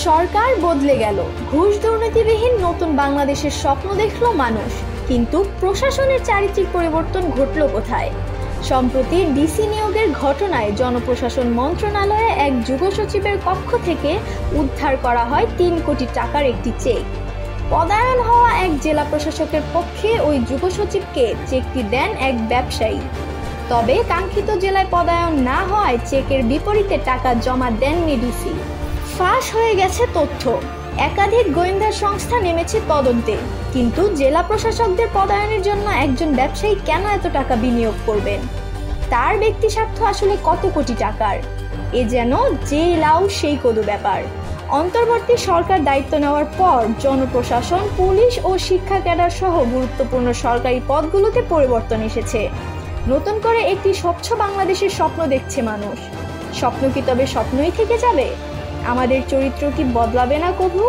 সরকার বদলে গেল, ঘুষ দুর্নীতিবিহীন নতুন বাংলাদেশের স্বপ্ন দেখল মানুষ, কিন্তু প্রশাসনের চারিত্রিক পরিবর্তন ঘটল কোথায়? সম্প্রতি ডিসি নিয়োগের ঘটনায় জনপ্রশাসন মন্ত্রণালয়ে এক যুগ্ম সচিবের কক্ষ থেকে উদ্ধার করা হয় ৩ কোটি টাকার একটি চেক। পদায়ন হওয়া এক জেলা প্রশাসকের পক্ষে ওই যুগ্ম সচিবকে চেকটি দেন এক ব্যবসায়ী। তবে কাঙ্ক্ষিত জেলায় পদায়ন না হওয়ায় চেকের বিপরীতে টাকা জমা দেননি ডিসি। ফাঁস হয়ে গেছে তথ্য, একাধিক গোয়েন্দা সংস্থা নেমেছে তদন্তে, কিন্তু জেলা প্রশাসকদের পদায়নের জন্য একজন ব্যবসায়ী কেন এত টাকা বিনিয়োগ করবেন? তার ব্যক্তি স্বার্থ আসলে কত কোটি টাকার? এ যেন যে লাউ সেই কদু ব্যাপার। অন্তর্বর্তী সরকার দায়িত্ব নেওয়ার পর জনপ্রশাসন, পুলিশ ও শিক্ষা ক্যাডার সহ গুরুত্বপূর্ণ সরকারি পদগুলোতে পরিবর্তন এসেছে। নতুন করে একটি স্বচ্ছ বাংলাদেশের স্বপ্ন দেখছে মানুষ। স্বপ্ন কি তবে স্বপ্নই থেকে যাবে? আমাদের চরিত্র কি বদলাবে না কবু?